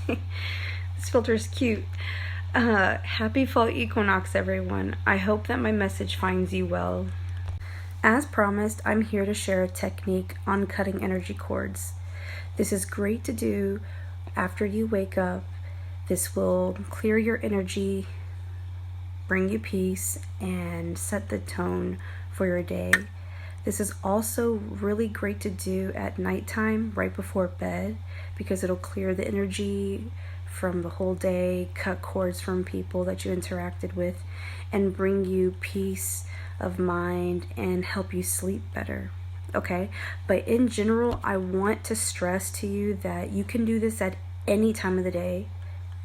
This filter is cute. Happy fall equinox, everyone. I hope that my message finds you well. As promised, I'm here to share a technique on cutting energy cords. This is great to do after you wake up. This will clear your energy, bring you peace, and set the tone for your day. This is also really great to do at nighttime, right before bed, because it'll clear the energy from the whole day, cut cords from people that you interacted with, and bring you peace of mind and help you sleep better. Okay? But in general, I want to stress to you that you can do this at any time of the day,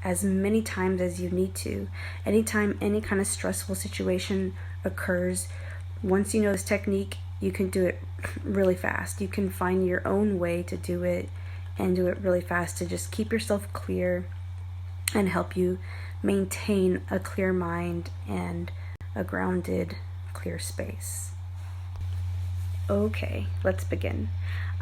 as many times as you need to. Anytime any kind of stressful situation occurs, once you know this technique, you can do it really fast. You can find your own way to do it and do it really fast to just keep yourself clear and help you maintain a clear mind and a grounded, clear space. Okay, let's begin.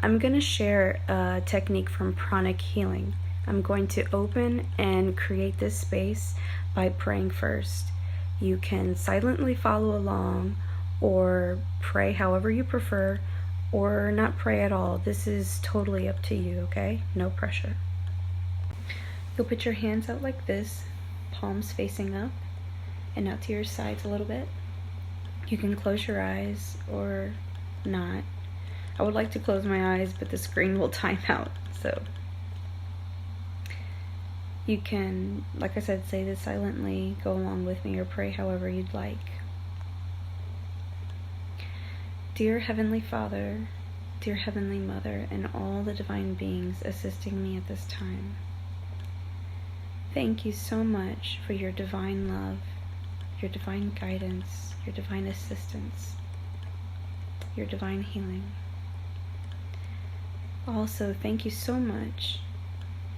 I'm going to share a technique from Pranic healing. I'm going to open and create this space by praying first. You can silently follow along or pray however you prefer, or not pray at all. This is totally up to you, okay? No pressure. You'll put your hands out like this, palms facing up and out to your sides a little bit. You can close your eyes or not. I would like to close my eyes, but the screen will time out, so you can, like I said, say this silently, go along with me, or pray however you'd like. Dear Heavenly Father, dear Heavenly Mother, and all the divine beings assisting me at this time, thank you so much for your divine love, your divine guidance, your divine assistance, your divine healing. Also, thank you so much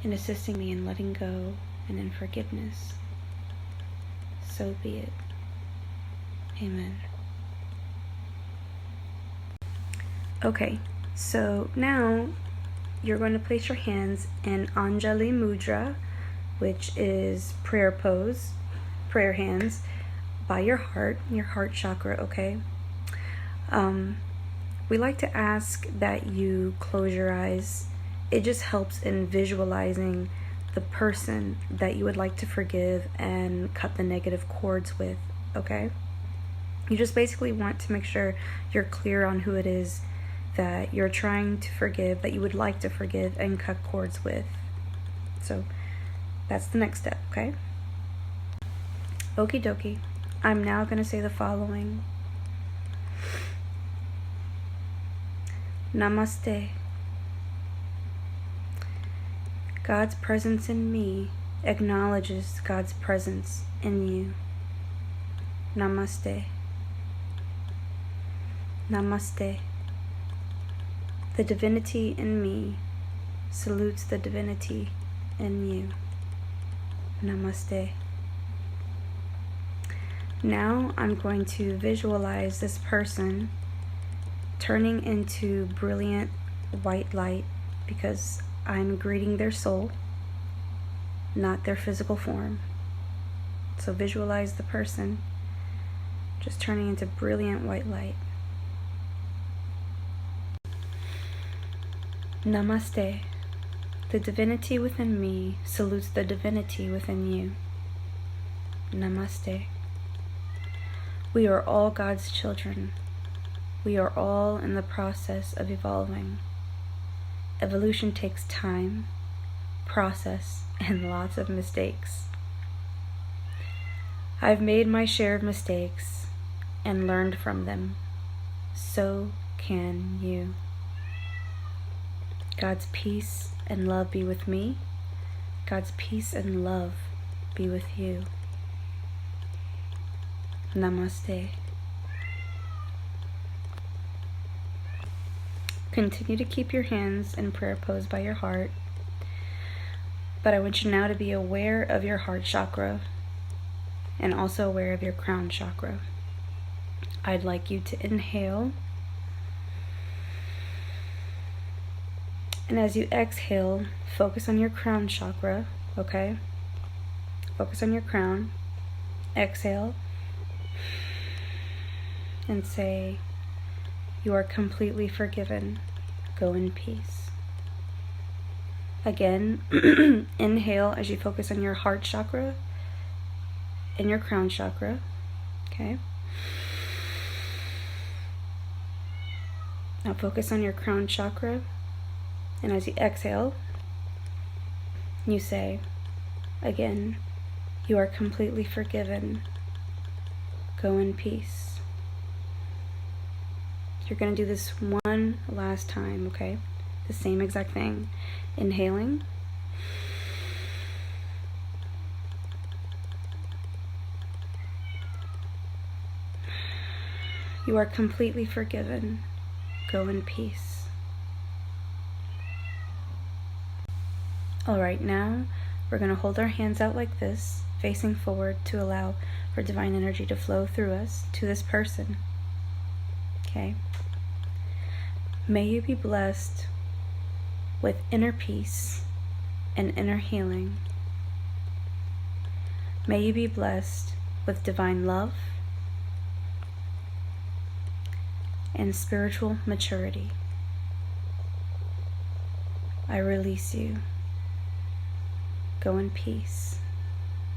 in assisting me in letting go and in forgiveness. So be it. Amen. Okay, so now you're going to place your hands in anjali mudra, which is prayer pose, prayer hands, by your heart chakra, okay? We like to ask that you close your eyes. It just helps in visualizing the person that you would like to forgive and cut the negative cords with, okay? You just basically want to make sure you're clear on who it is that you're trying to forgive, that you would like to forgive and cut cords with. So that's the next step, okay? Okie dokie. I'm now going to say the following. Namaste. God's presence in me acknowledges God's presence in you. Namaste. Namaste. The divinity in me salutes the divinity in you. Namaste. Now I'm going to visualize this person turning into brilliant white light, because I'm greeting their soul, not their physical form. So visualize the person just turning into brilliant white light. Namaste. The divinity within me salutes the divinity within you. Namaste. We are all God's children. We are all in the process of evolving. Evolution takes time, process, and lots of mistakes. I've made my share of mistakes and learned from them. So can you. God's peace and love be with me. God's peace and love be with you. Namaste. Continue to keep your hands in prayer pose by your heart, but I want you now to be aware of your heart chakra and also aware of your crown chakra. I'd like you to inhale, and as you exhale, focus on your crown chakra, Okay? Focus on your crown. Exhale. And say, you are completely forgiven. Go in peace. Again, inhale as you focus on your heart chakra and your crown chakra. Okay? Now focus on your crown chakra, and as you exhale, you say, again, you are completely forgiven. Go in peace. You're going to do this one last time, okay? The same exact thing. Inhaling. You are completely forgiven. Go in peace. All right, now we're going to hold our hands out like this, facing forward to allow for divine energy to flow through us to this person. Okay? May you be blessed with inner peace and inner healing. May you be blessed with divine love and spiritual maturity. I release you. Go in peace.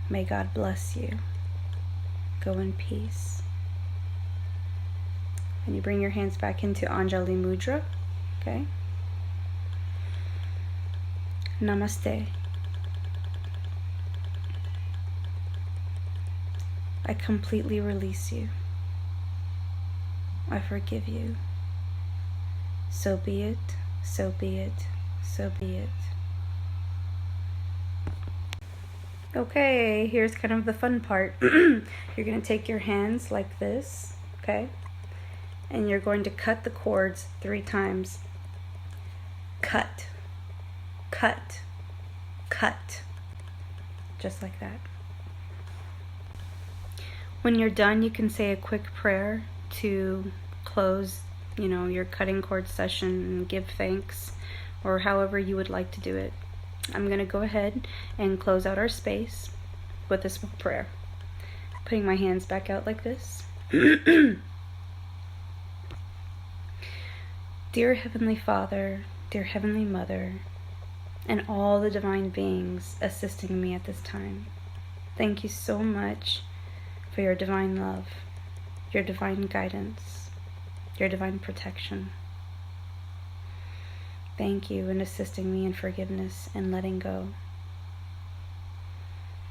May God bless you. Go in peace. And you bring your hands back into Anjali mudra. Okay? Namaste. I completely release you. I forgive you. So be it, so be it, so be it. Okay, here's kind of the fun part. You're going to take your hands like this, okay? And you're going to cut the cords 3 times. Cut, cut, cut. Just like that. When you're done, you can say a quick prayer to close, your cutting cord session and give thanks, or however you would like to do it. I'm going to go ahead and close out our space with this prayer. Putting my hands back out like this. Dear Heavenly Father, dear Heavenly Mother, and all the divine beings assisting me at this time, thank you so much for your divine love, your divine guidance, your divine protection. Thank you in assisting me in forgiveness and letting go.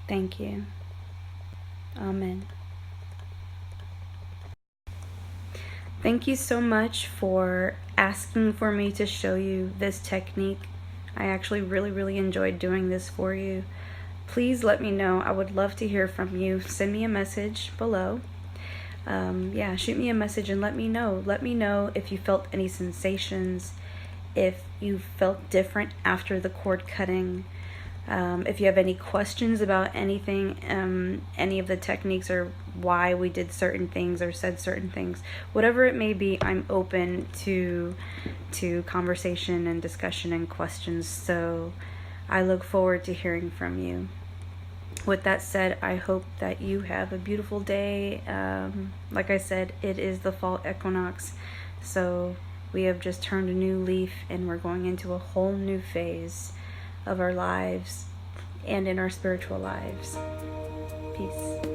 Thank you. Amen. Thank you so much for asking for me to show you this technique. I actually really enjoyed doing this for you. Please let me know. I would love to hear from you. Send me a message below. Shoot me a message and let me know. Let me know if you felt any sensations, if you felt different after the cord cutting, if you have any questions about anything, any of the techniques, or why we did certain things or said certain things. Whatever it may be, I'm open to conversation and discussion and questions. So I look forward to hearing from you. With that said, I hope that you have a beautiful day. Like I said, it is the fall equinox, so we have just turned a new leaf and we're going into a whole new phase of our lives and in our spiritual lives. Peace.